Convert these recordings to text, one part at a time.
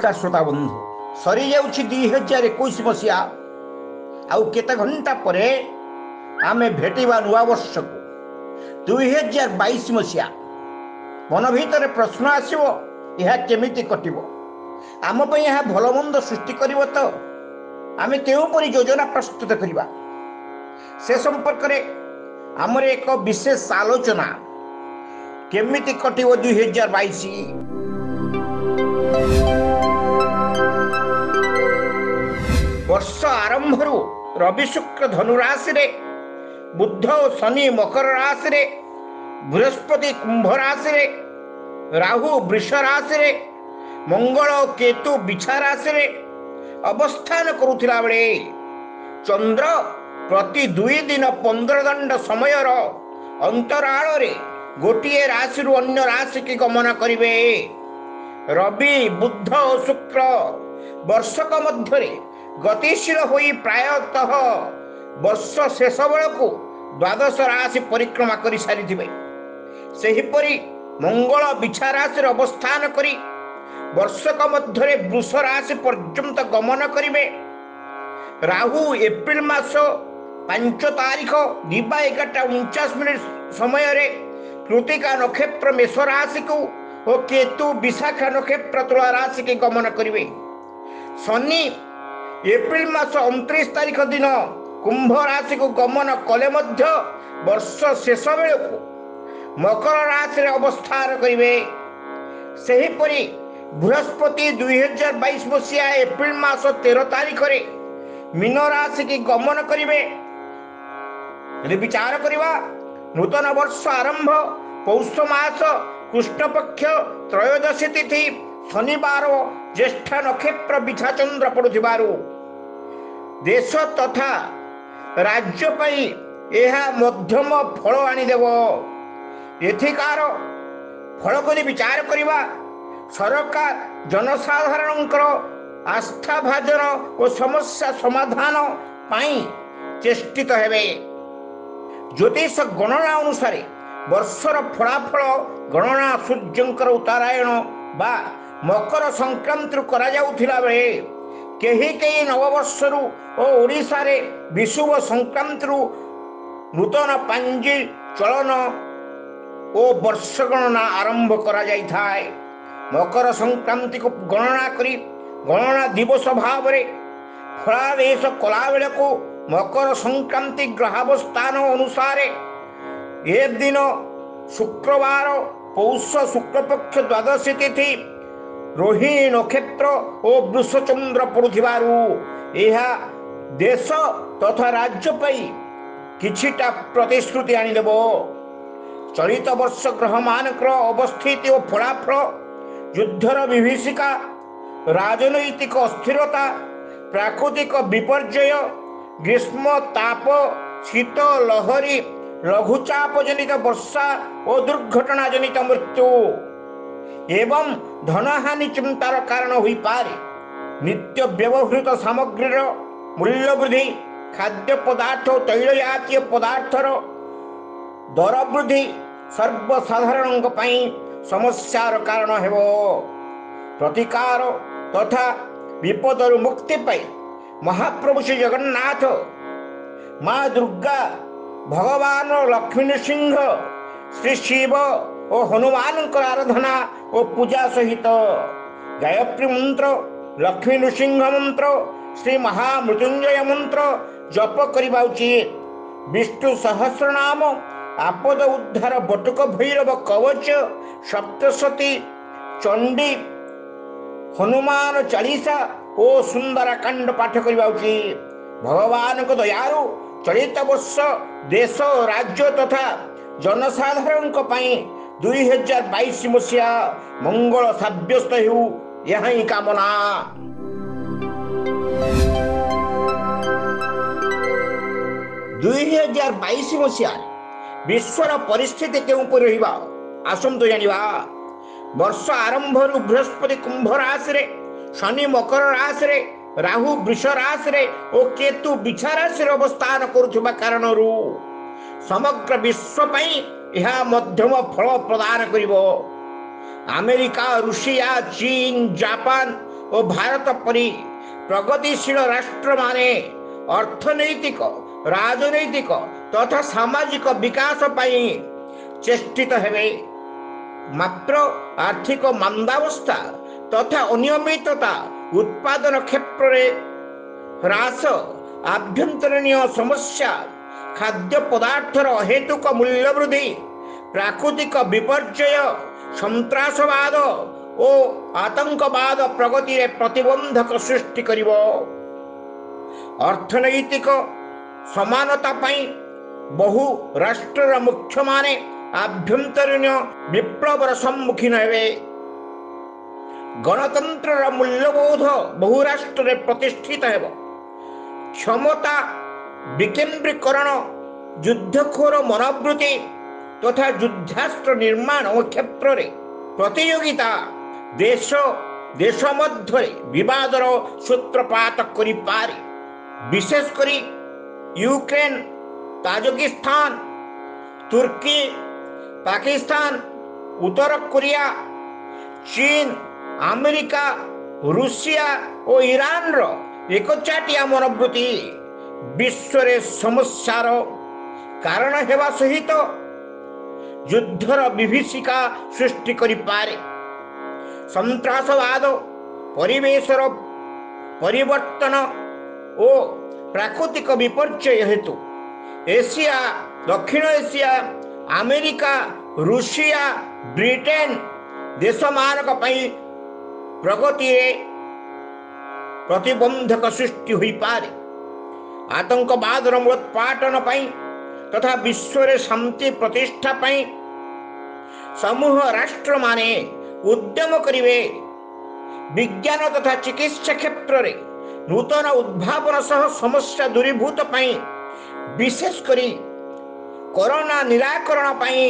नमस्कार श्रोता बंधु सरी जाऊँ 2021 मसीहा आउ केते घंटा पर आम भेटा नुआ वर्ष को 2022 मसीहा मन भीतर प्रश्न आसो यह केमिति कटिबो आम पई यह भल मंद सृष्टि करिवो तो आम केउपरि योजना प्रस्तुत करिबा से संपर्क रे आमर एक विशेष आलोचना केमिति कटिबो 2022 वर्ष आरंभ रवि शुक्र धनु राशि रे बुध और शनि मकर राशि रे बृहस्पति कुंभ राशि रे राहु वृष राशि रे मंगल और केतु बिछा राशि रे अवस्थान करुथिला बेले चंद्र प्रति 2 दिन 15 दंड समय अंतराल रे गोटे राशि रु अन्य राशि की गमन करिवे। रवि बुध और शुक्र वर्षक मध्य गतिशील होई प्रायतः वर्ष शेष बेलू द्वादश राशि परिक्रमा कर सारी सेहिपरि मंगल बिछा राशि अवस्थान करी वर्षक मध्य वृष राशि पर्यंत गमन करिवे। राहु एप्रिल मास 5 तारीख 2:11:49 समय रे कृतिका नक्षत्र मेष राशि को और केतु विशाखा नक्षत्र तुला राशि के गमन करिवे। शनि एप्रिल मास 29 तारीख दिन कुंभ राशि को गमन कले मध्य वर्ष शेष बेलू मकर राशि रे अवस्थान करिवे। सेहिपरि बृहस्पति 2022 मसीहा एप्रिल मास 13 तारीख रे मीन राशि की गमन करिवे। यदि विचार करिवा नूतन वर्ष आरंभ पौष मास कृष्ण पक्ष त्रयोदशी तिथि शनिवार ज्येष्ठ नक्षत्र बिछा चंद्र पड़ुथिबारु देश तथा राज्य पई यह मध्यम फल आनिदेव। एथिकार फल को विचार करिवा सरकार जनसाधारणकर आस्था भाजन और समस्या समाधान पाई चेष्टित हेबे। ज्योतिष गणना अनुसार वर्षर फलाफल गणना सूर्यंकर उत्तरायण बा मकर संक्रांति करा जाउथिला बेले केही केही नववर्षरु और ओडिशा रे विषुव संक्रांति नूतन पांजी चलन और वर्ष गणना आरंभ करा जाई थाए। मकर संक्रांति को गणना करी गणना दिवस भाव रे फलादेश कला बेले को मकर संक्रांति ग्रहावस्थान अनुसार ए दिन शुक्रवार पौष शुक्ल पक्ष द्वादशी तिथि रोहिणी नक्षत्र और वृष चंद्र पड़ुथिबारु यह देश तथा राज्य पई किछिटा प्रतिश्रुति आनिदेव। चलित वर्ष ग्रह मानकर अवस्थिति और फलाफल युद्धर विभीषिका राजनैतिक अस्थिरता प्राकृतिक विपर्यय ग्रीष्म ताप शीत लहरी लघुचाप जनित वर्षा और दुर्घटना जनित मृत्यु एवं धनहानि चिंतार कारण हुई पारे। नित्य व्यवहृत सामग्री मूल्य वृद्धि खाद्य पदार्थ तैल जातीय पदार्थर दर वृद्धि सर्वसाधारण समस्यार कारण हेबो। प्रतिकार तथा विपदर मुक्ति पाई महाप्रभु श्री जगन्नाथ माँ दुर्गा भगवान लक्ष्मी नृसिंह श्री शिव और हनुमान आराधना और पूजा सहित गायत्री मंत्र लक्ष्मी नृसिंह मंत्र श्री महामृत्युंजय मंत्र जप करवा उचित। विष्णु सहस्रनाम आपद उद्धार बटुक भैरव कवच सप्तशती चंडी हनुमान चालीसा ओ सुंदर कांड पाठ करवा उचित। भगवान को दयारु चलित वर्ष देश राज्य तथा जनसाधारण 2022 मसीहा मंगल साब्यस्त हो यह ही कामना। 2022 मसीहा विश्वर परिस्थिति केउपर रहिबा आसंतु जानिबा। वर्ष आरंभ बृहस्पति कुंभ राशि रे शनि मकर राशि रे राहु वृष राशि रे और केतु बिछा राशि रे अवस्थान करुथिबा कारणरू समग्र विश्व पई यह मध्यम फल प्रदान करिवो। अमेरिका, रूसिया, चीन, जापान ଓ ଭାରତ ପରି ପ୍ରଗତିଶୀଳ ରାଷ୍ଟ୍ର ମାନେ ଅର୍ଥନୈତିକ, ରାଜନୈତିକ ତଥା ସାମାଜିକ ବିକାଶ ପାଇଁ ଚେଷ୍ଟିତ ହେବେ। ମାତ୍ର ଆର୍ଥିକ ମାନ୍ଦାବସ୍ଥା ତଥା ଅନିୟମିତତା, ଉତ୍ପାଦନ କ୍ଷେତ୍ରରେ ହ୍ରାସ, ଆଭ୍ୟନ୍ତରୀଣ ସମସ୍ୟା, ଖାଦ୍ୟ ପଦାର୍ଥର ଅହେତୁକ ମୂଲ୍ୟ ବୃଦ୍ଧି, ପ୍ରାକୃତିକ ବିପର୍ଯ୍ୟୟ, ସନ୍ତ୍ରାସବାଦ ଓ ଆତଙ୍କବାଦ ପ୍ରଗତିରେ ପ୍ରତିବନ୍ଧକ ସୃଷ୍ଟି କରିବ। ଅର୍ଥନୈତିକ ସମାନତା ପାଇଁ ବହୁ ରାଷ୍ଟ୍ରର ମୁଖ୍ୟମାନେ ଆଭ୍ୟନ୍ତରୀଣ ବିପ୍ଳବର ସମ୍ମୁଖୀନ ହେବେ। ଗଣତନ୍ତ୍ରର ମୂଲ୍ୟବୋଧ ବହୁ ରାଷ୍ଟ୍ରରେ ପ୍ରତିଷ୍ଠିତ ହେବ। କ୍ଷମତା ବିକେନ୍ଦ୍ରୀକରଣ, ଯୁଦ୍ଧଖୋର ମନୋବୃତ୍ତି ତଥା ଯୁଦ୍ଧାସ୍ତ୍ର ନିର୍ମାଣ କ୍ଷେତ୍ରରେ ପ୍ରତିଯୋଗିତା ଦେଶ ମଧ୍ୟରେ ବିବାଦର ସୂତ୍ରପାତ କରିପାରେ। ବିଶେଷ କରି ୟୁକ୍ରେନ, ତାଜିକିସ୍ତାନ, ତୁର୍କୀ, ପାକିସ୍ତାନ, ଉତ୍ତର କୋରିଆ, ଚୀନ, ଆମେରିକା, ରୁଷିଆ ଓ ଇରାନର ଏକଚାଟିଆ ମନୋବୃତ୍ତି ବିଶ୍ୱରେ ସମସ୍ୟାର କାରଣ ହେବା ସହିତ ଯୁଦ୍ଧର ବିଭୀଷିକା ସୃଷ୍ଟି କରିପାରେ। ସନ୍ତ୍ରାସବାଦ, ପରିବେଶର ପରିବର୍ତ୍ତନ ଓ ପ୍ରାକୃତିକ ବିପର୍ଯ୍ୟୟ ହେତୁ ଏସିଆ, ଦକ୍ଷିଣ ଏସିଆ, ଆମେରିକା, ରୁଷିଆ, ବ୍ରିଟେନ ଦେଶମାନଙ୍କ ପାଇଁ ପ୍ରଗତିରେ ପ୍ରତିବନ୍ଧକ ସୃଷ୍ଟି ହୋଇପାରେ। ଆତଙ୍କବାଦର ମୂଳୋତ୍ପାଟନ ପାଇଁ ତଥା ବିଶ୍ୱରେ ଶାନ୍ତି ପ୍ରତିଷ୍ଠା ପାଇଁ ସମୂହ ରାଷ୍ଟ୍ରମାନେ ଉଦ୍ୟମ କରିବେ। ବିଜ୍ଞାନ ତଥା ଚିକିତ୍ସା କ୍ଷେତ୍ରରେ ନୂତନ ଉଦ୍ଭାବନ ସହ ସମସ୍ୟା ଦୂରୀଭୂତ ପାଇଁ, ବିଶେଷ କରି କରୋନା ନିରାକରଣ ପାଇଁ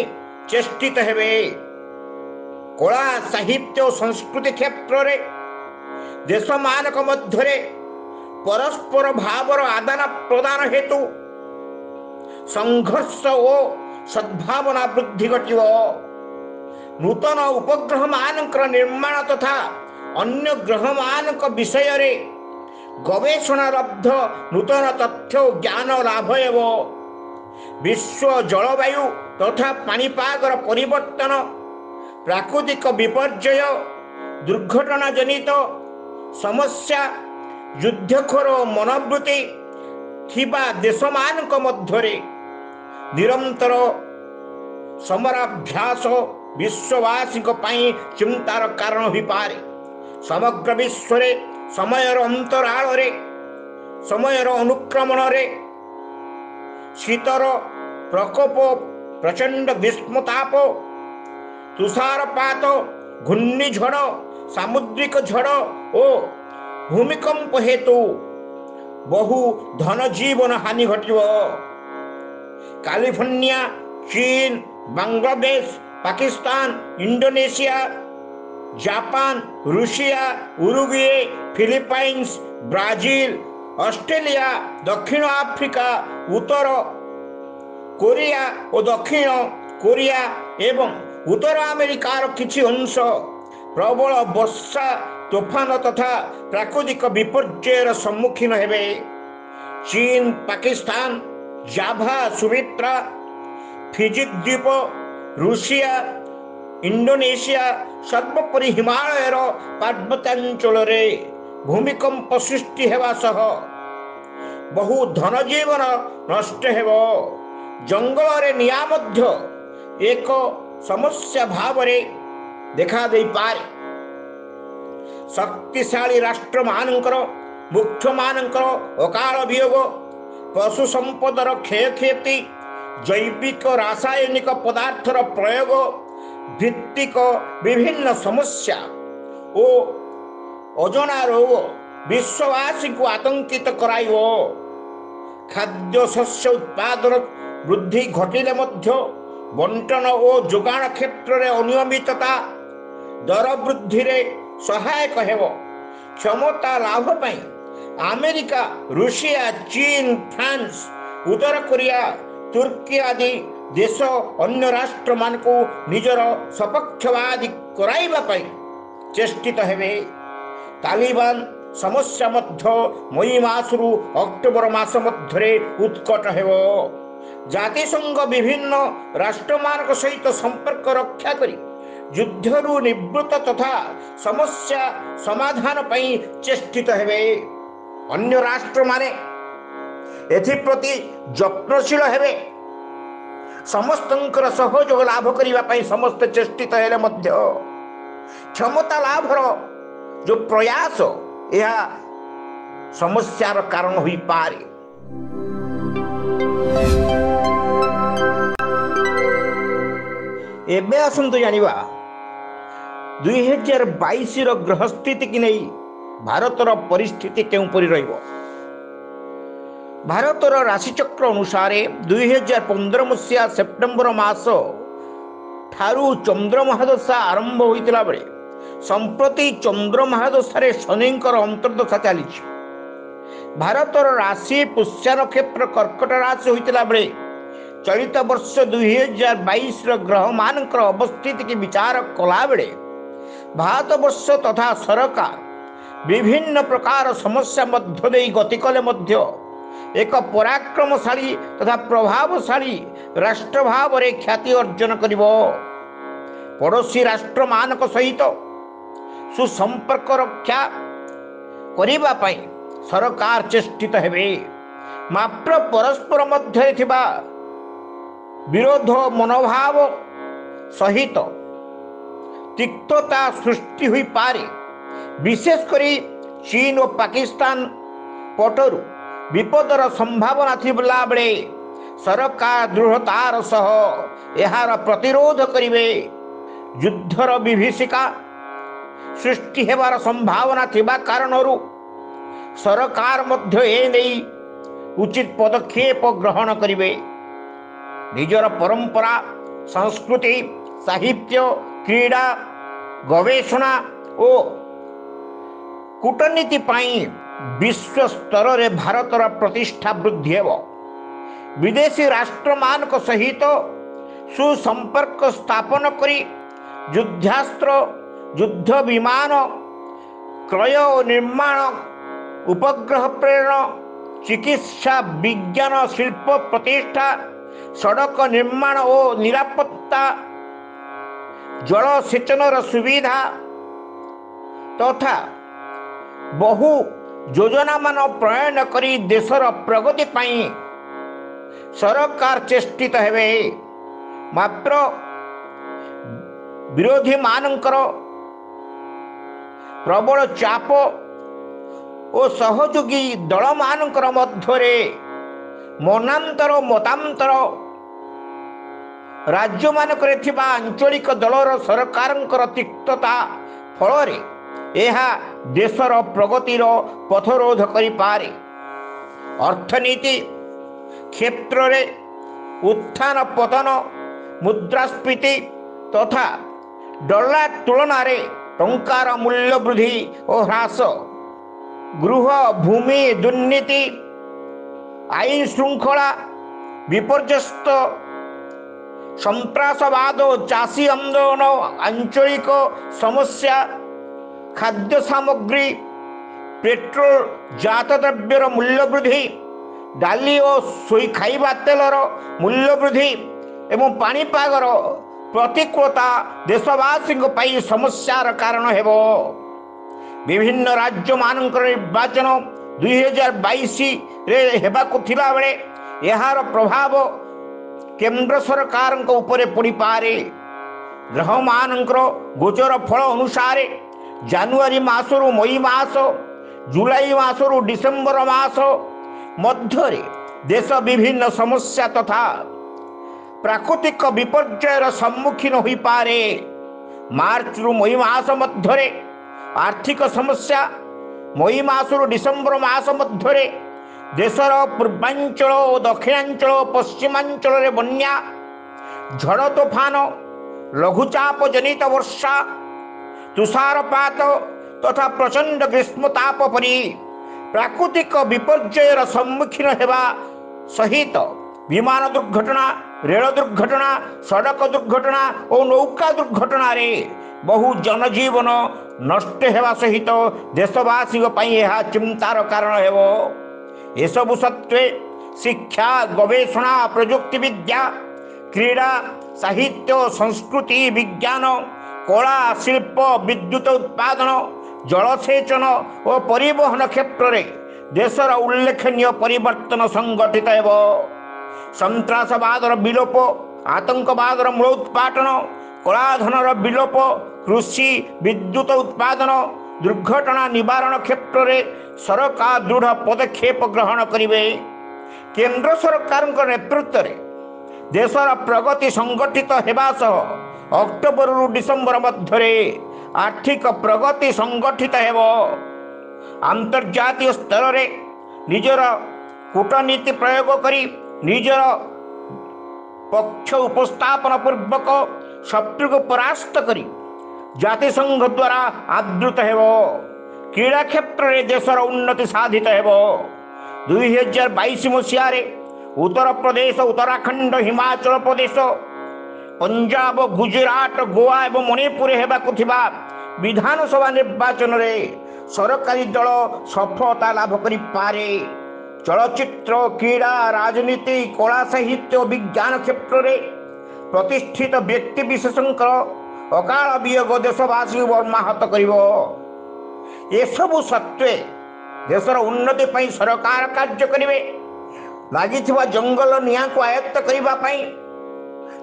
ଚେଷ୍ଟିତ ହେବେ। କଳା, ସାହିତ୍ୟ ଓ ସଂସ୍କୃତି କ୍ଷେତ୍ରରେ ଦେଶମାନଙ୍କ ମଧ୍ୟରେ ପରସ୍ପର ଭାବର ଆଦାନ ପ୍ରଦାନ ହେତୁ ସଂଘର୍ଷ ଓ ସଦ୍ଭାବନା ବୃଦ୍ଧି ଘଟିବ। ନୂତନ ଉପଗ୍ରହମାନଙ୍କର ନିର୍ମାଣ ତଥା ଅନ୍ୟ ଗ୍ରହମାନଙ୍କ ବିଷୟରେ ଗବେଷଣା ଲବ୍ଧ ନୂତନ ତଥ୍ୟ ଓ ଜ୍ଞାନ ଲାଭ ହେବ। ବିଶ୍ୱ ଜଳବାୟୁ ତଥା ପାଣିପାଗର ପରିବର୍ତ୍ତନ, ପ୍ରାକୃତିକ ବିପର୍ଯ୍ୟୟ, ଦୁର୍ଘଟଣା ଜନିତ ସମସ୍ୟା, ଯୁଦ୍ଧଖୋର ମନୋବୃତ୍ତି ଥିବା ଦେଶମାନଙ୍କ ମଧ୍ୟରେ ନିରନ୍ତର ସମରାଭ୍ୟାସ ବିଶ୍ୱବାସୀଙ୍କ ପାଇଁ ଚିନ୍ତାର କାରଣ ହୋଇପାରେ। ସମଗ୍ର ବିଶ୍ୱରେ ସମୟର ଅନ୍ତରାଳରେ, ସମୟର ଅନୁକ୍ରମଣରେ ଶୀତର ପ୍ରକୋପ, ପ୍ରଚଣ୍ଡ ଗ୍ରୀଷ୍ମତାପ, ତୁଷାରପାତ, ଘୂର୍ଣ୍ଣିଝଡ଼, ସାମୁଦ୍ରିକ ଝଡ଼ ଓ ଭୂମିକମ୍ପ ହେତୁ ବହୁ ଧନଜୀବନ ହାନି ଘଟିବ। କାଲିଫର୍ଣ୍ଣିଆ, ଚୀନ, Bangladesh, Pakistan, Indonesia, Japan, Russia, Uruguay, Philippines, Brazil, Australia, ଦକ୍ଷିଣ ଆଫ୍ରିକା, ଉତ୍ତର କୋରିଆ ଓ ଦକ୍ଷିଣ କୋରିଆ ଏବଂ ଉତ୍ତର ଆମେରିକାର କିଛି ଅଂଶ ପ୍ରବଳ ବର୍ଷା, ତୋଫାନ ତଥା ପ୍ରାକୃତିକ ବିପର୍ଯ୍ୟୟର ସମ୍ମୁଖୀନ ହେବେ। ଚୀନ, ପାକିସ୍ତାନ, ଜାଭା, ସୁମାତ୍ରା, ଫିଜି ଦ୍ୱୀପ, ରୁଷିଆ, ଇଣ୍ଡୋନେସିଆ, ସର୍ବୋପରି ହିମାଳୟର ପାର୍ବତ୍ୟାଞ୍ଚଳରେ ଭୂମିକମ୍ପ ସୃଷ୍ଟି ହେବା ସହ ବହୁ ଧନଜୀବନ ନଷ୍ଟ ହେବ। ଜଙ୍ଗଲରେ ନିଆଁ ମଧ୍ୟ ଏକ ସମସ୍ୟା ଭାବରେ ଦେଖାଦେଇପାରେ। ଶକ୍ତିଶାଳୀ ରାଷ୍ଟ୍ରମାନଙ୍କର ମୁଖ୍ୟମାନଙ୍କର ଅକାଳ ବିୟୋଗ, ପଶୁ ସମ୍ପଦର କ୍ଷୟକ୍ଷତି, ଜୈବିକ ରାସାୟନିକ ପଦାର୍ଥର ପ୍ରୟୋଗ ଭିତ୍ତିକ ବିଭିନ୍ନ ସମସ୍ୟା ଓ ଅଜଣା ରୋଗ ବିଶ୍ୱବାସୀଙ୍କୁ ଆତଙ୍କିତ କରାଇବ। ଖାଦ୍ୟ ଶସ୍ୟ ଉତ୍ପାଦନ ବୃଦ୍ଧି ଘଟିଲେ ମଧ୍ୟ ବଣ୍ଟନ ଓ ଯୋଗାଣ କ୍ଷେତ୍ରରେ ଅନିୟମିତତା ଦର ବୃଦ୍ଧିରେ ସହାୟକ ହେବ। କ୍ଷମତା ଲାଭ ପାଇଁ ଆମେରିକା, ରୁଷିଆ, ଚୀନ, ଫ୍ରାନ୍ସ, ଉତ୍ତର କୋରିଆ, ତୁର୍କୀ ଆଦି ଦେଶ ଅନ୍ୟ ରାଷ୍ଟ୍ରମାନଙ୍କୁ ନିଜର ସପକ୍ଷବାଦୀ କରାଇବା ପାଇଁ ଚେଷ୍ଟିତ ହେବେ। तालिबान समस्या मध्य मई मासरू अक्टोबर मास मध्य उत्कट हेबो। जातिसंघ विभिन्न राष्ट्रमान सहित संपर्क रक्षा करी युद्धरू निवृत्त तथा समस्या समाधान पई चेष्टित हेबे। अन्य राष्ट्र माने एथिप्रति यत्नशील हेबे। समस्तंकर सहयोग लाभ करिवा पई समस्त चेष्टित हेले मध्य क्षमता लाभर जो प्रयास यह समस्यार कारण होई पारे। एबे आसंतु जानिबा 2022 रो ग्रह स्थिति कि नहीं भारतर परिस्थिति केउ परि रहइबो। भारतर राशिचक्र अनुसार 2015 मसीहा सेप्टेम्बर मास ठारू चंद्र महादशा आरंभ होइतिला बेले संप्रति चंद्र महादशारे शनिंकर अंतर्दशा चली। भारतर राशि पुष्य नक्षत्र कर्कट राशि होइतिला बेले चलित वर्ष 2022 ग्रह मानकर अवस्थिति की विचार कला बेले भारत वर्ष तथा सरकार विभिन्न प्रकार समस्या मध्य देई गति कले मध्य एक पराक्रमशाली तथा प्रभावशाली राष्ट्र भाव रे ख्याति अर्जन करिवो। पड़ोसी राष्ट्र मानक सहित सुसंपर्क रक्षा करिबा पई सरकार चेष्टित हेबे। मात्र परस्पर मध्य थिबा विरोध मनोभाव सहित तिक्तता सृष्टि हुई पारे। विशेष करी चीन और पाकिस्तान पटरु विपदर संभावना थिबला बेले सरकार दृढ़तार सह एहार प्रतिरोध करिवे। युद्धर विभीषिका सृष्टि हेबार संभावना थिबा कारणरु सरकार मध्य ए नेई उचित पदक्षेप ग्रहण करिवे। निजर परंपरा संस्कृति साहित्य क्रीड़ा गवेषणा और कूटनीति पाई विश्व स्तर रे भारतर प्रतिष्ठा वृद्धि हेब। विदेशी राष्ट्र मानक सहित सुसंपर्क स्थापन करी युद्धास्त्र युद्ध विमान क्रय निर्माण उपग्रह प्रेरण चिकित्सा विज्ञान शिल्प प्रतिष्ठा सड़क निर्माण और निरापत्ता जलसेचनर सुविधा तथा बहु योजना मान प्रयन करी देशर प्रगति पाई सरकार चेष्टित हेबे। मात्र विरोधी मानकर प्रबल चाप और सहयोगी दल मानकर मध्यरे मनांतर मतांतर राज्य मानकरे थिबा आंचलिक दलर सरकारंकर तिक्तता फलरे एहा देशर प्रगतिर पथरोध करि पारे। अर्थनीति क्षेत्र रे उत्थान पतन मुद्रास्फीति तथा डॉलर तुलना रे टंकार मूल्य वृद्धि और ह्रास गृह भूमि दुर्नीति आईन श्रृंखला विपर्यस्त संत्रासवाद चाषी आंदोलन आंचलिक समस्या खाद्य सामग्री पेट्रोल जात द्रव्यर मूल्य वृद्धि डाली और सोई खाइबा तेलर मूल्य वृद्धि एवं पाणीपागर प्रतिकूलता देशवासी समस्यार कारण हेब। विभिन्न राज्य मानकर निर्वाचन 2022 रे हेबाकु थिला बेले एहार प्रभाव केंद्र सरकार उपरे पड़ी पारे। ग्रह मानकर गोचर फल अनुसार जानुआरी मासरू मई मास जुलाई मासरू डिसेम्बर मास मध्यरे देश विभिन्न समस्या तथा प्राकृतिक विपर्ययर सम्मुखीन होई पारे। मार्च रु मई मास मध्यरे आर्थिक समस्या मई मासरू डिसेम्बर मास मध्यरे देशर पूर्वांचल और दक्षिणांचल पश्चिमांचल रे बन्या झड़ तोफान लघुचाप जनित वर्षा तुषारपात तथा प्रचंड ग्रीष्मताप परी प्राकृतिक विपर्ययर सम्मुखीन हेबा सहित विमान दुर्घटना रेल दुर्घटना सड़क दुर्घटना और नौका दुर्घटना रे बहु जनजीवन नष्ट हेबा सहित देशवासी चिंतार कारण हेब। एसबु सत्वे शिक्षा गवेषणा प्रजुक्ति विद्या क्रीड़ा साहित्य संस्कृति विज्ञान कला शिल्प विद्युत उत्पादन जलसेचन और परिवहन क्षेत्र में देशर उल्लेखनीय परिवर्तन संगठित हेब। सन्त्रासवादर विलोप आतंकवादर मूलोत्पाटन कलाधनर विलोप कृषि विद्युत उत्पादन दुर्घटना निवारण क्षेत्र में सरकार दृढ़ पदक्षेप ग्रहण करेंगे। केंद्र सरकार नेतृत्व में देशर प्रगति संगठित होगा सह अक्टोबर रु डिसेम्बर मध्य आर्थिक प्रगति संगठित हेब। अंतर्जातीय स्तर में निजर कूटनीति प्रयोग करी निजर पक्ष उपस्थापन पूर्वक शत्रु को परास्त करी जातिसंघ द्वारा आदृत हेब। क्रीड़ा क्षेत्र में देशर उन्नति साधित हेब। 2022 मसीह उत्तर प्रदेश उत्तराखंड हिमाचल प्रदेश पंजाब गुजरात गोवा एवं मणिपुर हेबाकु थिबा विधानसभा निर्वाचन में सरकारी दल सफलता लाभ करि पारे। चलचित्र क्रीड़ा राजनीति कला साहित्य विज्ञान क्षेत्र में प्रतिष्ठित व्यक्ति विशेषकर अकाल वियोग देशवासी मर्माहत कर। एसबु सत्वे देशर उन्नति पर सरकार कार्य करेंगे। लगी जंगल निया को आयत्त करने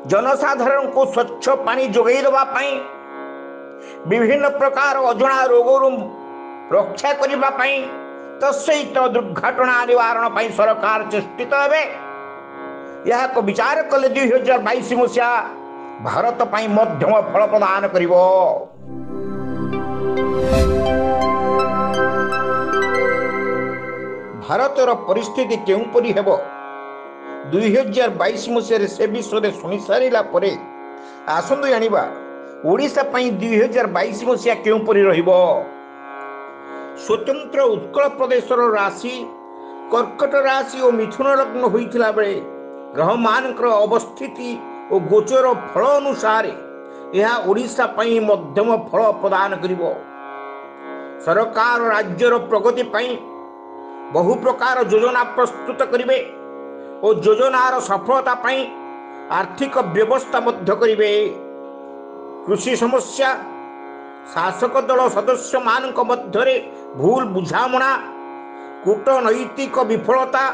जनसाधारण को स्वच्छ पानी जोगाई देवाई विभिन्न प्रकार अजଣା रोगरू रक्षा करने तत्सहित दुर्घटना निवारण पर सरकार चेष्टित हे। यह विचार कले 2022 मसीहा भारत पर मध्यम फल प्रदान कर। भारतर परिस्थिति केउपरि हेब 2022 मसीह से विषय शुणी सारा पर आसतु जानिबा ओडिशा पई 2022 मसीहा केउपरि रहिबो। स्वतंत्र उत्कल प्रदेशर राशि कर्कट राशि और मिथुन लग्न होइथिला बेले ग्रह मानकर अवस्थिति और गोचर फल अनुसार यह ओडिशा पई मध्यम फल प्रदान करिबो। सरकार राज्यर प्रगति पई बहु प्रकार योजना प्रस्तुत करेंगे और योजनार सफलता पाई आर्थिक व्यवस्था मध्य करेंगे। कृषि समस्या शासक दल सदस्य मानक मध्य भूल बुझामणा कूटनैतिक विफलता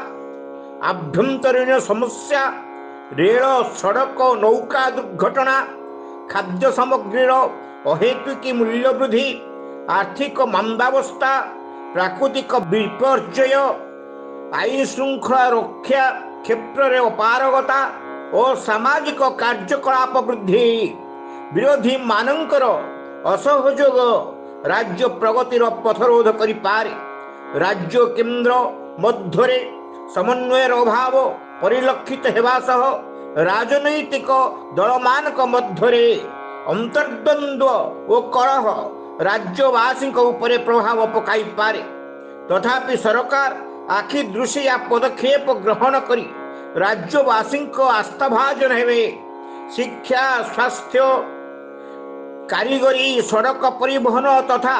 आभ्यंतरीण समस्या रेल सड़क नौका दुर्घटना खाद्य सामग्रीर अहेतुकी मूल्य वृद्धि आर्थिक मंदावस्था प्राकृतिक विपर्यय आईन श्रृंखला रक्षा क्षेत्र में अपारगता और सामाजिक कार्यकलाप वृद्धि विरोधी मानकर असहयोग राज्य प्रगतिर पथरोध करि पारे। राज्य केंद्र मध्य समन्वयर अभाव परिलक्षित हेबा सह राजनैतिक दल मानक मध्य अंतर्द्वंद्व और कलह राज्यवासी उपरे प्रभाव पकाई पारे। तथापि सरकार आखि दृष्टिया पदक्षेप ग्रहण करी राज्यवासी आस्थाभाजन हेबे। शिक्षा स्वास्थ्य कारीगरी सड़क परिवहन तथा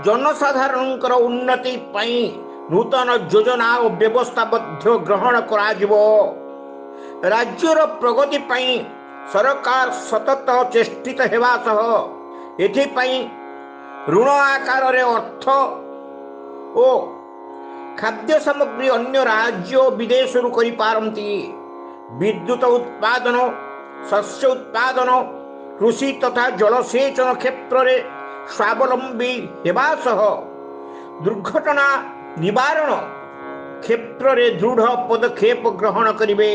जनसाधारण उन्नति पाई नूतन योजना और व्यवस्था मध्य ग्रहण कराजिबो। राज्यर प्रगति पाई सरकार सतत चेष्टित हेबा सह एथिपाई ऋण आकार अर्थ और खाद्य सामग्री अन्य राज्य विदेश पारंती। विद्युत उत्पादन शस्य उत्पादन कृषि तथा जलसेचन क्षेत्र में स्वावलंबी हेबा सह दुर्घटना निवारण क्षेत्र में दृढ़ पदक्षेप ग्रहण करेंगे।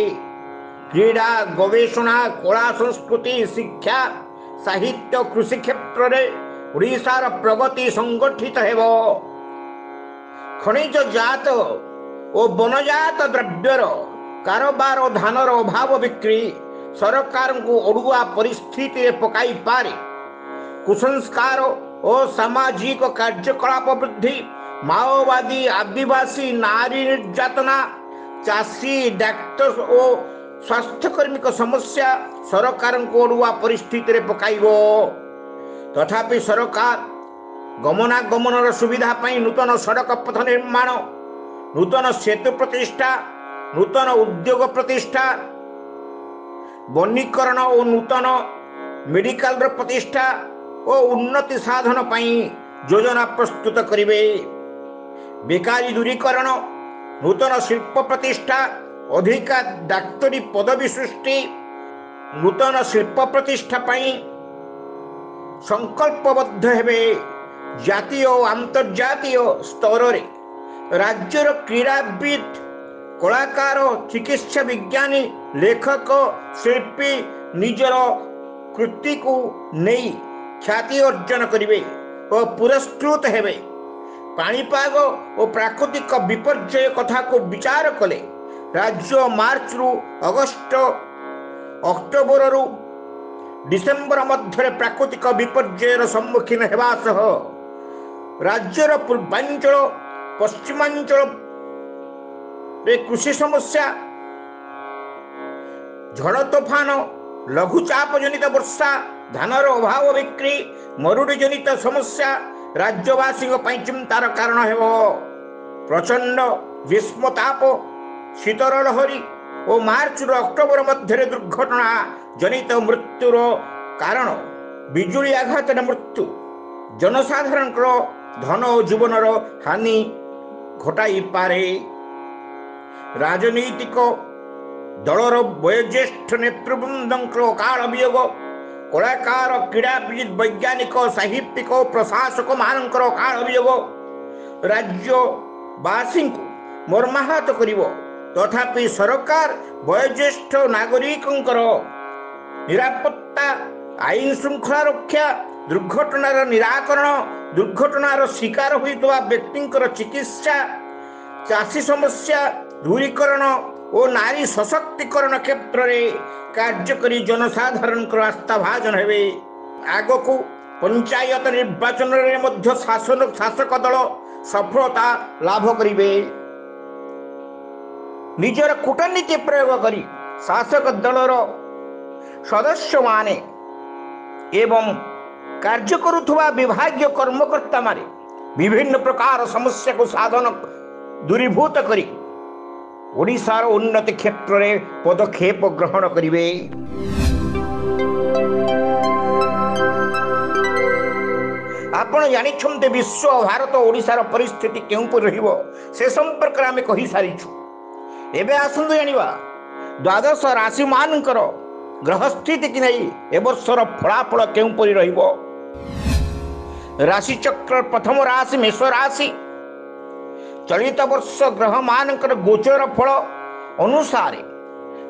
क्रीड़ा गवेषणा कला संस्कृति शिक्षा साहित्य कृषि क्षेत्र में ओडिशार प्रगति संगठित हेब। खनिज जात और वनजात द्रव्यर कारोबार और धानर अभाव बिक्री सरकार को अड़ुआ परिस्थिति पकाई पारे। कुसंस्कार और सामाजिक कार्यकलाप वृद्धि माओवादी आदिवासी नारी निर्यातना चाषी डाक्टर और स्वास्थ्यकर्मी समस्या सरकार को अड़ुआ परिस्थिति पकाइब। तथापि सरकार गमनागमन सुविधा पाई नूतन सड़क पथ निर्माण, नूतन सेतु प्रतिष्ठा, नूतन उद्योग प्रतिष्ठा, वनीकरण और नूतन मेडिकल प्रतिष्ठा और उन्नति साधन पाई योजना प्रस्तुत करिवे। बेकारी दूरीकरण, नूतन शिल्प प्रतिष्ठा, अधिका डाक्तरी पदवी सृष्टि, नूतन शिल्प प्रतिष्ठा पाई संकल्पबद्ध हेबे। जातीय और अंतर्जातीय स्तर रे राज्यर क्रीड़ाविद, कलाकार, चिकित्सा विज्ञानी, लेखक, शिल्पी निजर कृति को नहीं ख्याति अर्जन करिवे और पुरस्कृत हेबे। पाणीपाग और प्राकृतिक विपर्यय कथा को विचार कले राज्य मार्च रु अगस्ट, अक्टोबर रु डिसेम्बर मध्य प्राकृतिक विपर्ययर सम्मुखीन हेबा सह राज्यर पूर्वांचल, पश्चिमांचल रे कृषि समस्या, झड़ तोफान, लघुचाप जनित वर्षा, धानर अभाव बिक्री, मरुड़ी जनित समस्या राज्यवासी चिंतार कारण हेब। प्रचंड ग्रीष्मताप, शीतर लहरी और मार्च रु अक्टोबर मध्य दुर्घटना जनित मृत्युर कारण बिजुली आघात मृत्यु, जनसाधारण धन और जीवनर हानि घटाई पारे। राजनीतिक दलर वयोज्येष्ठ नेतृवृंद अकाल वियोग, कलाकार, क्रीड़ाविद, वैज्ञानिक, साहित्यिक, प्रशासक मानकर अकाल वियोग राज्यवासी मर्माहत करिवो। तथापि सरकार वयोज्येष्ठ नागरिकंकर निरापत्ता, आईन श्रृंखला रक्षा, दुर्घटनार निराकरण, दुर्घटनार शिकार होइतवा व्यक्तिंकर चिकित्सा, चाषी समस्या दूरीकरण और नारी सशक्तिकरण क्षेत्र में कार्यकारी जनसाधारण आस्था भाजन हेबे। आगकू पंचायत निर्वाचन रे मध्य शासक दल सफलता लाभ करिवे। निजर कूटनीति प्रयोग करी शासक दलर सदस्य माने एवं कार्य करुथुवा विभागीय कर्मकर्ता माने विभिन्न प्रकार समस्या को साधन दूरीभूत करी ओडिशार उन्नति क्षेत्र में पदक्षेप ग्रहण करिवे। आपण जानिछन्ते विश्व भारत ओडिशार परिस्थिति केउपर रहिबो से संपर्क आमे कहि सारिछु। एबे आसंतु जानिबा द्वादश राशि मानकर ग्रह स्थिति कि नहीं ए वर्षर फलाफल केउपरि रहिबो। राशि चक्र प्रथम राशि मेष राशि। चलित वर्ष ग्रह मानकर गोचर फल अनुसार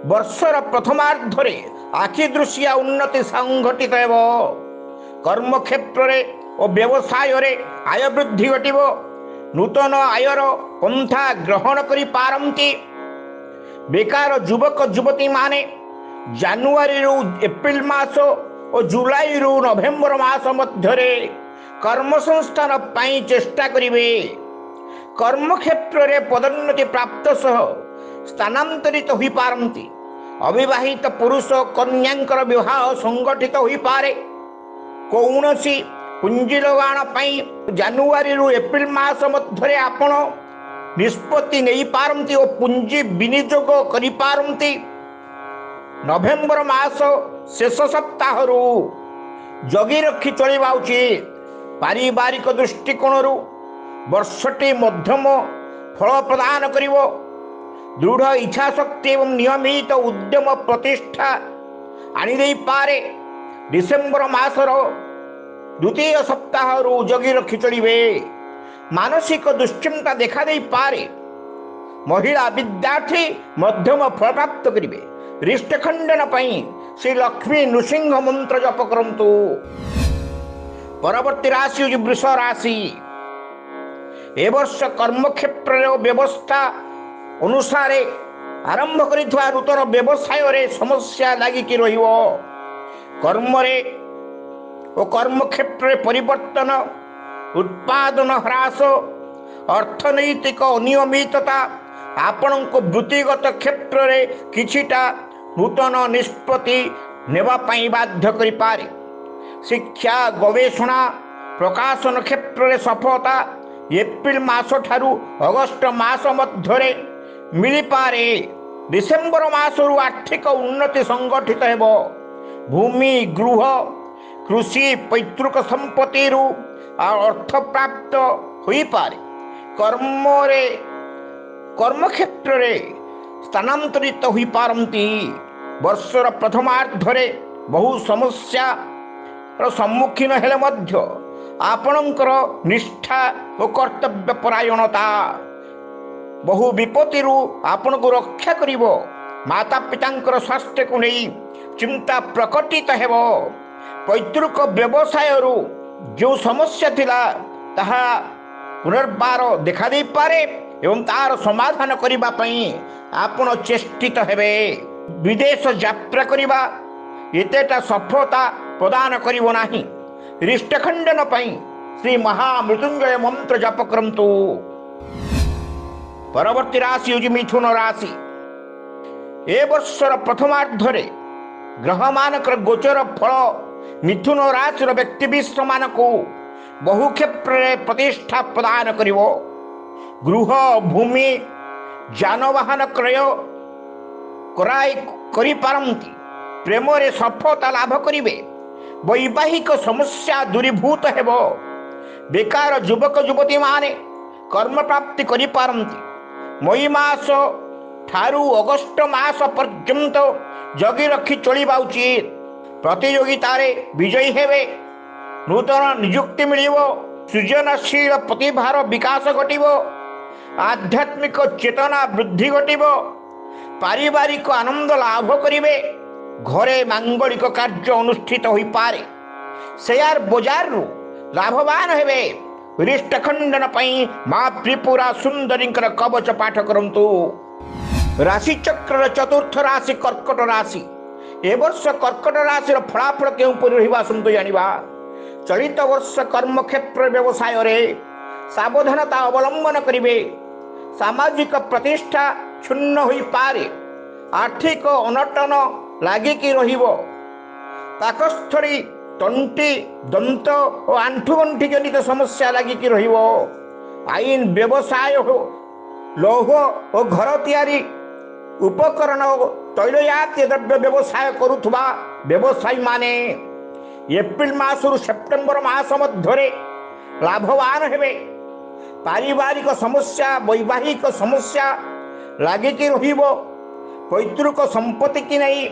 वर्षर प्रथमार्धरे आखि दृश्या उन्नति संघटित हेब। कर्म क्षेत्र और व्यवसाय आय वृद्धि घटिब। नूतन आयर पंथा ग्रहण करि पारंती। बेकार युवक युवती माने जानुआरी रु एप्रिल मास और जुलाई रु नवेम्बर मास मध्य कर्म संस्थान पाई चेष्टा करिवे। कर्म क्षेत्र में पदोन्नति प्राप्त सह स्थानांतरित हो पारंती। अविवाहित पुरुष कन्यांकर विवाह संगठित हो पारे। कौनसी पुंजी लगाण पाई जानुआरी रु एप्रिल मास मध्य आपण निष्पत्ति नहीं पारंती और पुंजी विनियोग करि पारंती। नवेम्बर मास शेष सप्ताह जगी रखी चलिबा उचित। पारिवारिक दृष्टिकोण वर्षटी मध्यम फल प्रदान करिवो। दृढ़ इच्छा शक्ति एवं नियमित उद्यम प्रतिष्ठा आनी पारे। डिसेम्बर मासर द्वितीय सप्ताह जगी रखी चलिबे। मानसिक दुश्चिंता देखा दे पारे। महिला विद्यार्थी मध्यम फल प्राप्त करिवे। रिष्ट खंडन पई श्री लक्ष्मी नृसिंह मंत्र जप करंतु। परवर्ती राशि वृष राशि। ए वर्ष कर्म क्षेत्र व्यवस्था अनुसार आरंभ करिथवा नूतन व्यवसाय रे समस्या लागिकी रहिबो। कर्म रे और कर्म क्षेत्र परिवर्तन, उत्पादन ह्रास, अर्थनैतिक अनियमितता आपण को वृत्तिगत क्षेत्र रे किछिटा नूतन निष्पत्ति नेबा पाई बाध्य करि पारे। शिक्षा गवेषणा प्रकाशन क्षेत्र में सफलता एप्रिल मास ठारू अगस्ट मास मध्य मिल पारे। डिसेम्बर मासरू आर्थिक उन्नति संगठित हेब। भूमि गृह कृषि पैतृक संपत्ति अर्थ प्राप्त हो पारे। कर्म क्षेत्र में स्थानांतरित हो पारती। वर्षर प्रथमार्धरे बहु समस्या सम्मुखीन हेले मध्य आपणकर निष्ठा और कर्तव्य परायणता बहु विपत्ति आपण को रक्षा करिव। माता पिता स्वास्थ्य को नहीं चिंता प्रकटित हेब। पैतृक व्यवसाय जो समस्या थिला ताहा पुनर्बार देखा दे पारे एवं तार समाधान करिबा पई आपण चेष्टित हेबे। विदेश यात्रा करिबा एतेटा सफलता प्रदान करिवो नाही। रिष्टखंडन पई श्री महामृत्युंजय मंत्र जप करंतु। परवर्ती राशि होची मिथुन राशि। ए वर्षर प्रथमार्धरे ग्रह मानकर गोचर फल मिथुन राशि व्यक्ति विश्व मान को बहु क्षेत्र प्रतिष्ठा प्रदान करिवो। गृह भूमि जानवाहन क्रय कराई करि पारंती। प्रेम रे सफलता लाभ करिवे। वैवाहिक समस्या दूरीभूत हेब। बेकार युवक युवती माने कर्म प्राप्ति करि पारंती। मई मास ठारू अगस्ट मास पर्यंत जगी रखी चलिबा उचित। प्रतियोगिता रे विजयी हेबे। नूतन नियुक्ति मिलिबो। सृजनशील प्रतिभार विकास घटिबो। आध्यात्मिक चेतना वृद्धि घटिबो। पारिवारिक आनंद लाभ करिवे। घरे मांगलिक कार्य अनुष्ठित हो पारे। शेयर बाजार लाभवान हेबे। रिष्टखंडन पई मां त्रिपुरा सुंदरी कवच पाठ करंतु। राशि चक्र चतुर्थ राशि कर्कट राशि। ए वर्ष कर्कट राशि फलाफल केउ परि रहिबा आसंतु जानिबा। चलित वर्ष कर्म क्षेत्र व्यवसाय रे सावधानता अवलंबन करिवे। सामाजिक प्रतिष्ठा क्षुण्ण हो पारे। आर्थिक अनटन लागिकी रहिबो। पाकस्थली तंटी दंत और आंठुगंठी जनित समस्या लागिकी रहिबो। आईन व्यवसाय हो लौह और घर तैयारी उपकरण तैलजातीय द्रव्य व्यवसाय करुथुबा व्यवसायी माने एप्रिल मासरू सेप्टेम्बर मास मध्य लाभवान हेबे। पारिवारिक समस्या वैवाहिक समस्या लागिकी रहिबो। पैतृक संपत्ति की नहीं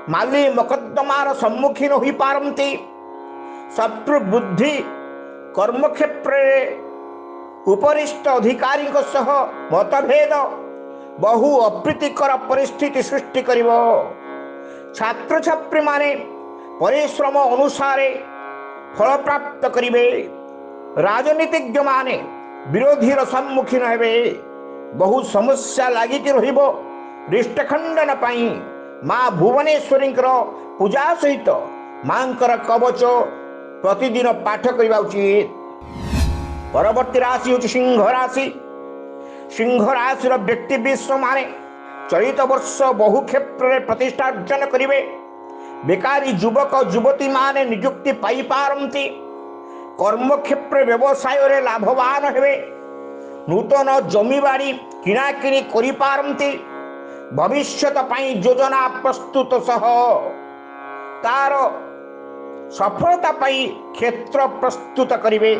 माली मकद्दमार सम्मुखीन हो पारंती। शत्रु बुद्धि कर्म क्षेत्र उपरिष्ट अधिकारी सह मतभेद बहु अप्रीतिकर परिस्थिति सृष्टि करिवो। छात्र छात्री माने परिश्रम अनुसार फल प्राप्त करिवे। राजनीतिज्ञ माने विरोधीर सम्मुखीन हेबे। बहु समस्या लागिकी रहिबो। रिष्टखंडन पाई मां भुवनेश्वरी पूजा सहित मांकर कवच प्रतिदिन पाठ करवा उचित। परवर्ती राशि होची सिंह राशि। सिंह राशि व्यक्ति विश्व माने चलित वर्ष बहु क्षेत्र में प्रतिष्ठा अर्जन करिवे। बेकारी युवक युवती माने नियुक्ति पाई पारंती। कर्म क्षेत्र व्यवसाय रे लाभवान हेबे। नूतन जमीबाड़ी किणाकिणी करि पारंती। भविष्यत पाई योजना प्रस्तुत सह तार सफलता पाई क्षेत्र प्रस्तुत करिवे।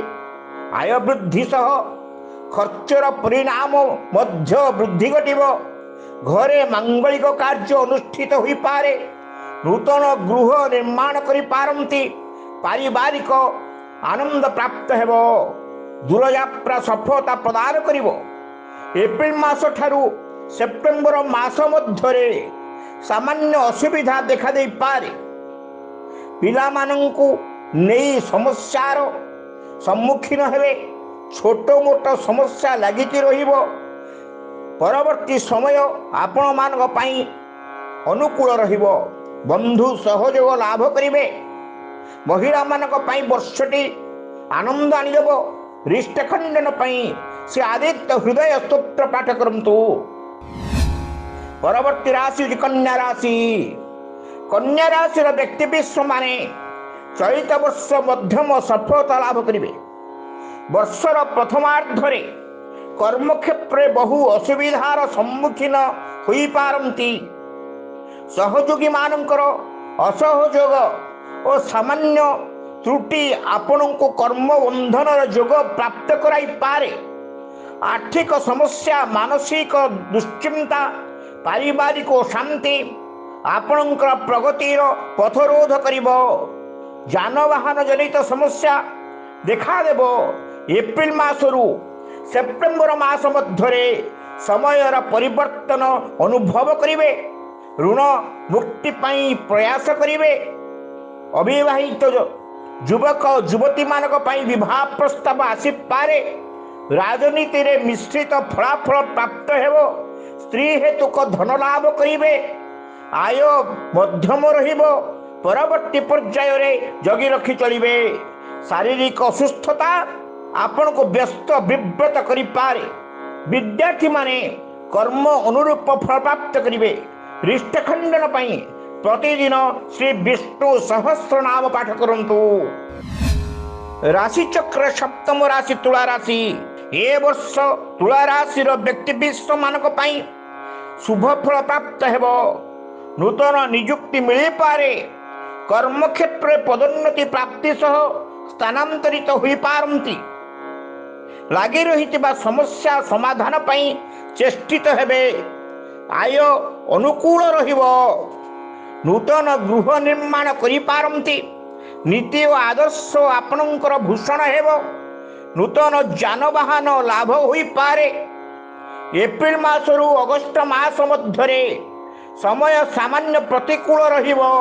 आय वृद्धि सह खर्चर परिणाम मध्य वृद्धि घटिबो। घरे मांगलिक कार्य अनुष्ठित हो पारे। नूतन गृह निर्माण करि पारंती। पारिवारिक आनंद प्राप्त हेबो। दूरयात्रा सफलता प्रदान करिवो। एप्रिल मास ठारू सेप्टेम्बर मास मध्य सामान्य असुविधा देखा दे पारे। पिला मानंकु नेई समस्यार सम्मुखीन हेबे। छोट मोट समस्या लागिकी रहिबो। परवर्ती समय आपण मानक पई अनुकूल रहिबो। बंधु सहयोग लाभ करिवे। महिला मानक पई वर्षटी आनंद आनिदेबो। रिष्टखंडन पई से आदित्य हृदय स्तोत्र पाठ करंतु। परवर्ती राशि कन्या राशि। कन्या राशि व्यक्ति विश्व माने चलित वर्ष मध्यम सफलता लाभ करेंगे। वर्षर प्रथमार्धरे कर्मक्षेत्र बहु असुविधार सम्मुखीन होई पारंती। सहयोगी मानकर असहयोग और सामान्य त्रुटि आपण को कर्म बंधन जोग प्राप्त कराई पारे। आर्थिक समस्या, मानसिक दुश्चिंता, पारिवारिक शांति आपणकर प्रगतिर पथरोध करिब। जानवाहन जनित समस्या देखादेव। एप्रिल मासरू सेप्टेम्बर मास मध्यरे समयर परिवर्तन अनुभव करिवे। ऋण मुक्ति पाई प्रयास करिवे। अविवाहित युवक युवती मानक पाई विवाह प्रस्ताव आसी पारे। राजनीति रे मिश्रित फलाफल प्राप्त हेबो। स्त्री हेतुक धन लाभ करिवे। आय मध्यम रहिबो। परवर्ती पर्याय रे जगी रखी चलिवे। शारीरिक असुस्थता आपण को व्यस्त विव्रत करि पारे। विद्यार्थी माने कर्म अनुरूप फल प्राप्त करिवे। रिष्ट खंडन पाई प्रतिदिन श्री विष्णु सहस्र नाम पाठ करंतु। राशि चक्र सप्तम राशि तुला राशि। ए वर्ष तुला राशि व्यक्ति विश्व मानक पाई शुभ फल प्राप्त हेबो। नूतन नियुक्ति मिली पारे। कर्म क्षेत्र पदोन्नति प्राप्ति सह स्थानांतरित होई पारंती। लागी रहितिबा समस्या समाधान पाई चेष्टित हेबे। आय अनुकूल रहिबो। नूतन गृह निर्माण करि पारंती। नीति और आदर्श आपणकर भूषण हेबो। नूतन जानवाहन लाभ होई पारे। एप्रिल मासरू अगस्त मास मध्यरे समय सामान्य प्रतिकूल रहिबो।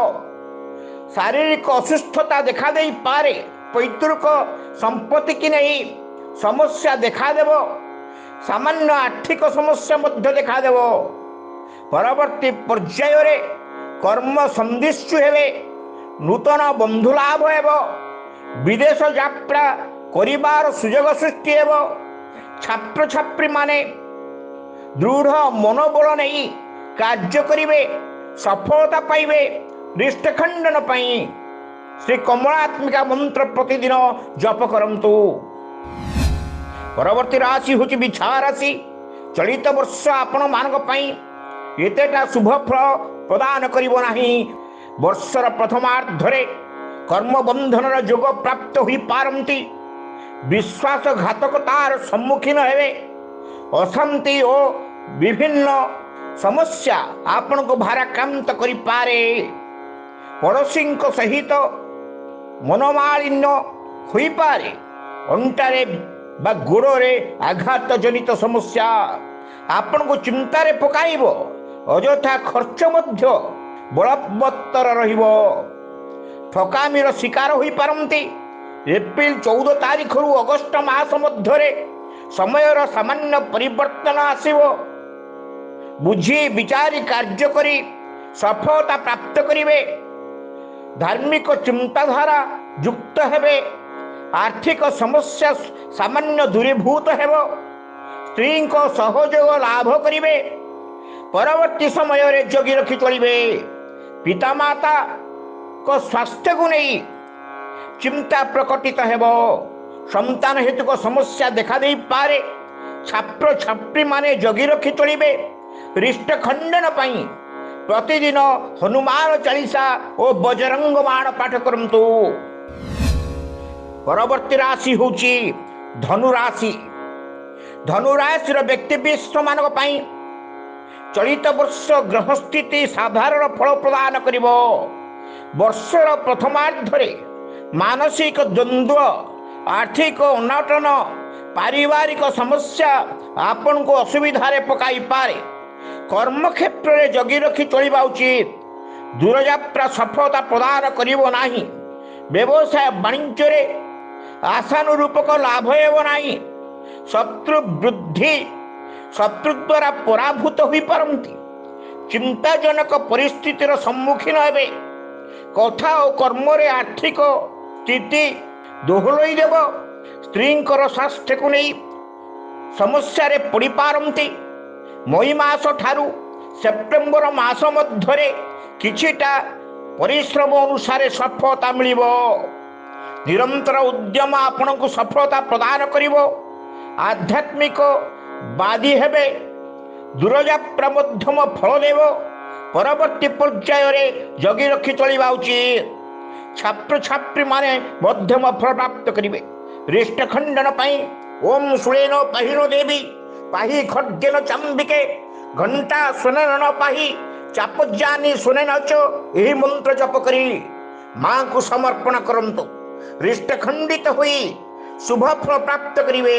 शारीरिक असुस्थता देखा देई पारे। पैतृक संपत्ति की नहीं समस्या देखा देव। सामान्य आर्थिक समस्या मध्य देखा देव। परवर्ती पर्याय रे कर्म संदिष्टु हेबे। नूतन बंधु लाभ हेबो। विदेश यात्रा करिबार सुयोग सृष्टि हेबो। छात्र छात्री माने दृढ़ मनोबल नहीं कार्य करिवे। सफलता पाइबे। रिष्ट खंडन पाई श्री कमलात्मिका मंत्र प्रतिदिन जप करंतु। परवर्ती राशि होची बिछा राशि। चलित वर्ष आपण मानक पाई एतेटा शुभ फल प्रदान करिबो नाही। वर्षर प्रथमार्धरे कर्म बंधनर जोग प्राप्त होई पारंती। विश्वासघातकतार सम्मुखीन हेबे। अशांति और विभिन्न समस्या आपण को भाराक्रांत करि पारे। पड़ोसी सहित मनोमालिन्य होई पारे। अंटारे बा गोड़े आघात जनित समस्या आपण को चिंतारे पकाइबो। अଯଥା खर्च मध्य बलवत्तर रहिबो। ठकामीर शिकार होई पारंती। एप्रिल 14 तारीख रु अगस्त मास मध्यरे समयर सामान्य परिवर्तन आसिबो। बुझी विचारी कार्य करी सफलता प्राप्त करिवे। धार्मिक चिंताधारा युक्त हेबे। आर्थिक समस्या सामान्य दूरीभूत हेबो। स्त्री को सहयोग लाभ करिवे। परवर्ती समय रे जगी रखी चलिवे। पिता माता को स्वास्थ्य को नहीं चिंता प्रकटित हेबो। संतान हेतु को समस्या देखा दे पारे। छात्र छात्री माने जगी रखी चलिवे। रिष्ट खंडन पाई प्रतिदिन हनुमान चालीसा और बजरंग बाण पाठ करंतु। परवर्ती राशि होची धनु राशि। धनु राशि व्यक्ति विश्व मानक पाई चलित वर्ष ग्रह स्थिति साधारण फल प्रदान करिबो। वर्षर प्रथमार्धरे मानसिक द्वंद्व, आर्थिक अनटन, पारिवारिक समस्या आपण को असुविधा पकाई पारे। कर्म क्षेत्र में जगी रखी चलिबा उचित। दूरयात्रा सफलता प्रदान करिबो नाही। व्यवसाय वाणिज्य रे आशानुरूपक लाभ हेबो नाही। शत्रु वृद्धि, शत्रु द्वारा पराभूत होई पारंती। चिंताजनक परिस्थितिर सम्मुखीन हेबे। कथा और कर्म रे आर्थिक स्थिति दोहलई देव। स्त्रींकर स्वास्थ्य को नहीं समस्या रे पड़ी पारंती। मई मास ठारू सेप्टेम्बर मास मध्यरे किछिटा परिश्रम अनुसार सफलता मिलिब। निरंतर उद्यम आपनको सफलता प्रदान करिब। आध्यात्मिक बादी हेबे। दूरयात्रा मध्यम फल देव। परवर्ती पर्याय जगी रखी चलिबा उचित। छात्र छात्री माने मध्यम फल प्राप्त करिवे। रिष्ट खंडन पाई ओम सुलेन पाहिनो देवी पाही खड्गेन चांबिके घंटा सुनन पाही चापजानी सुने नच। यही मंत्र जप करी मां को समर्पण करंतु। रिष्ट खंडित हुई शुभ फल प्राप्त करिवे।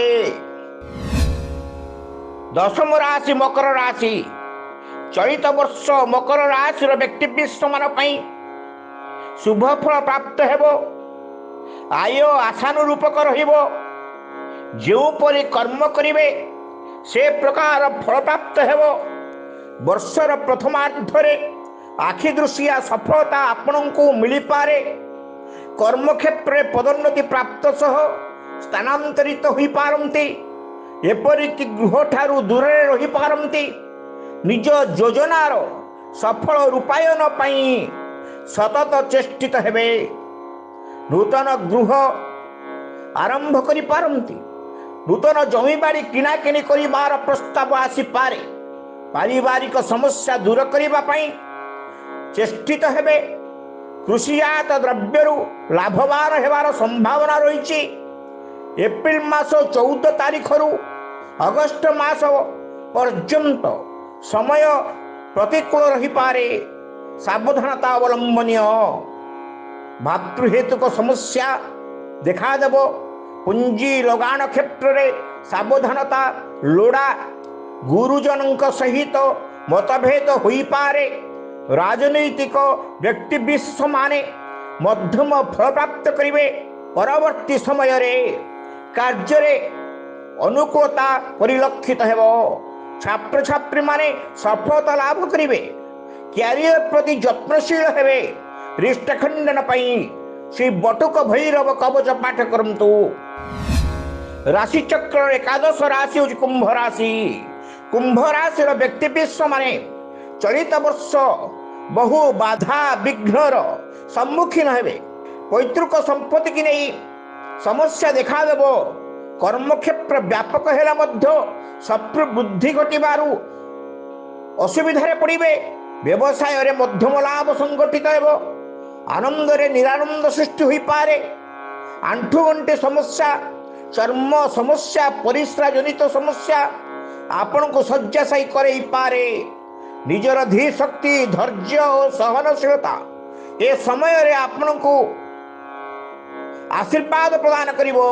दशम राशि मकर राशि। चलित वर्ष मकर राशि व्यक्ति विशेष मान शुभ फल प्राप्त हेबो। आय आशानुरूपक रहिबो। जोपरि कर्म करिवे से प्रकार फल प्राप्त हेबो। वर्षर प्रथमार्धरे आखि दृशिया सफलता आपनଙ୍କୁ मिली पारे। कर्म क्षेत्र पदोन्नति प्राप्त सह स्थानांतरित होई पारंती। एपरिक गृह ठारू दूर रही पारंती। निज योजनार सफल रूपायन पाई सतत चेष्टित हेबे। नूतन गृह आरंभ करि पारंती। नूतन जमीबाड़ी किणाकिणी करिबार प्रस्ताव आसी पारे। पारिवारिक समस्या दूर करिबा पाई चेष्टित हेबे। कृषिजात द्रव्यरु लाभवान हेबार संभावना रही। एप्रिल मास 14 तारीख रु अगस्त मास पर्यंत समय प्रतिकूल रही पारे। सावधानता अवलंबनीय। भातृहेतुक समस्या देखा देव। पुंजी लगाण क्षेत्र में सावधानता लोड़ा। गुरुजन सहित मतभेद होई पारे। राजनैतिक व्यक्ति विशेष माने मध्यम फल प्राप्त करिवे। परवर्ती समय रे कार्य रे अनुकूलता परिलक्षित हेबो। छात्र छात्री माने सफलता लाभ करिवे। क्यारियर प्रति यत्नशील हेबे। रिष्ट खंडन पाई श्री बटुक भैरव कवच पाठ करंतु। राशि चक्र एकादश राशि होची कुंभ राशि। कुंभ राशि व्यक्ति विशेष माने चलित वर्ष बहु बाधा विघ्नर सम्मुखीन हेबे। पैतृक संपत्ति की नहीं समस्या देखा देव। कर्म क्षेत्र व्यापक हेला मध्य शत्रु बुद्धि घटिबारु असुविधारे पड़िबे। व्यवसाय रे मध्यम लाभ संगठित हेबो। आनंद रे निरानंद सृष्टि होई पारे। आंठु गंटे समस्या चर्म समस्या परिस्रा जनित समस्या आपण को शଯ୍याशायी करई पारे। निजर धी शक्ति धैर्य और सहनशीलता ए समय रे आपण को आशीर्वाद प्रदान करिवो।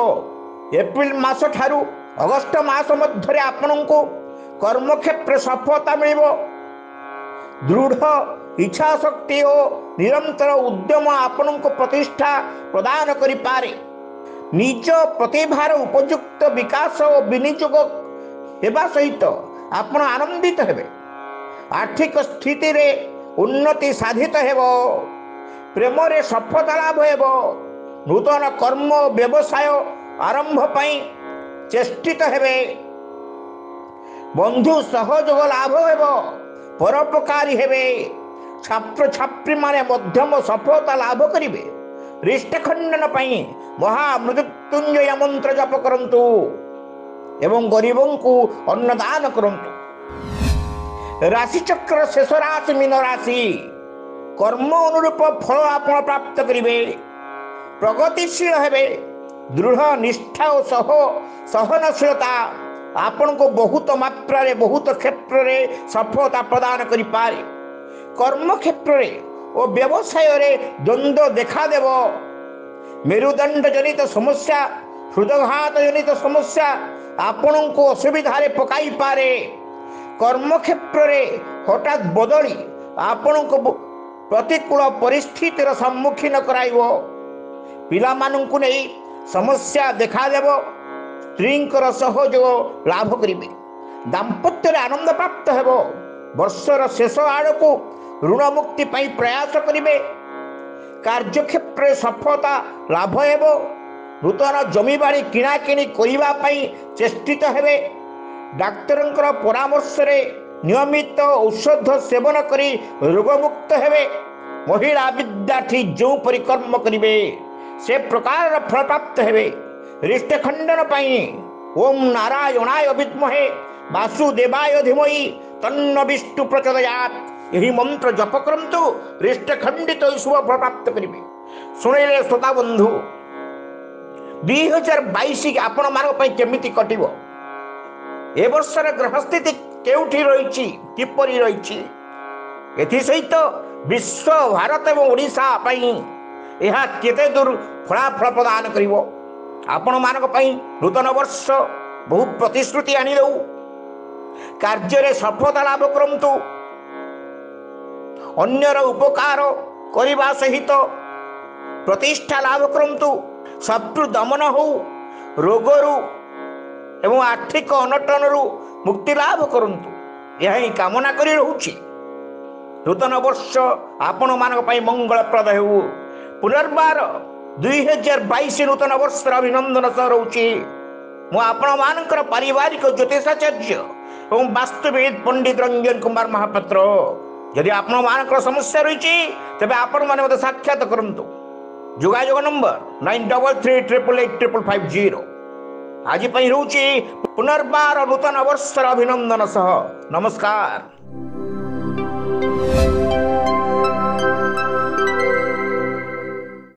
एप्रिल मास ठारू अगस्त मास मध्य आपण को कर्म क्षेत्र सफलता मिलिबो। दृढ़ इच्छा शक्ति और निरंतर उद्यम आपण को प्रतिष्ठा प्रदान करि पारे। निज प्रतिभार उपयुक्त विकास और विनियोग हेबा सहित आपण आनंदित हेबे। आर्थिक स्थिति रे उन्नति साधित हेबो। प्रेम रे सफलता लाभ हेबो। नूतन कर्म व्यवसाय आरंभ पाई चेष्टित हेबे। बंधु सहयोग लाभ हेबो। परोपकारी हेबे। छात्र छात्री माने मध्यम सफलता लाभ करिवे। रिष्ट खंडन पाई महामृत्युंजय मंत्र जप करंतु एवं गरीबों को अन्नदान करंतु। राशि चक्र शेष राशि मीन राशि। कर्म अनुरूप फल आपण प्राप्त करिवे। प्रगतिशील हेबे। दृढ़ निष्ठा और सहनशीलता आपण को बहुत मात्रा रे बहुत क्षेत्र रे सफलता प्रदान करि पारे। कर्म क्षेत्र रे और व्यवसाय रे द्वंद्व देखा देव। मेरुदंड जनित समस्या हृदयघात जनित समस्या आपण को असुविधा रे पकाई पारे। कर्म क्षेत्र रे हठात बदली आपण को प्रतिकूल परिस्थितिर सम्मुखीन कराइबो। पिला माननकु नै समस्या देखा देव। स्त्रींकर सहयोग लाभ करिवे। दाम्पत्य आनंद प्राप्त हेबो। वर्षर शेष आड़को ऋण मुक्ति पाई प्रयास करिवे। कार्यक्षेत्र सफलता लाभ हेबो। नूतन जमीबाड़ी किणाकिणी करिबा पाई चेष्टित हेबे। डाक्तरंकर परामर्श रे नियमित औषध सेवन करी रोगमुक्त हेबे। महिला विद्यार्थी जो परिकर्म करिवे से प्रकार फल प्राप्त हेबे। रिष्ट खंडन पाई ओम नारायणाय विद्महे वासुदेवाय धीमहि तन्न विष्णु प्रचोदयात् यही मंत्र जप करंतु रिष्ट खंडित शुभ फल प्राप्त करिवे। सुनिले श्रोता बंधु 2022 आपण मान केमिति कटिबो ए वर्षर ग्रह स्थिति केउठी रहिछि किपरि रहिछि एथि सहित विश्व भारत एवं ओडिशा पई यह केते दूर फलाफल प्रदान करिवो। आपण मानक पई नूतन वर्ष बहु प्रतिश्रुति आनी दउ कार्य रे सफलता लाभ करंतु अन्यर उपकार करिबा सहित प्रतिष्ठा लाभ करंतु शत्रु दमन हो रोगरु एवं आर्थिक अनटनरु मुक्ति लाभ करंतु यह ही कामना करी रहउछि। नूतन वर्ष आपण मानक पई मंगलप्रद हेउ। पुनर्बार 2022 नूतन वर्ष अभिनंदन सह रहउछि। मु आपण मानकर पारिवारिक ज्योतिषाचार्य एवं वास्तुविद पंडित रंजन कुमार महापात्र। यदि आपण मानकर समस्या रहिछि तबे आपण माने मते साक्षात करंतु। जोगाजोग नंबर 9338885550। आज पई रहउछि पुनर्बार नूतन वर्ष अभिनंदन सह नमस्कार।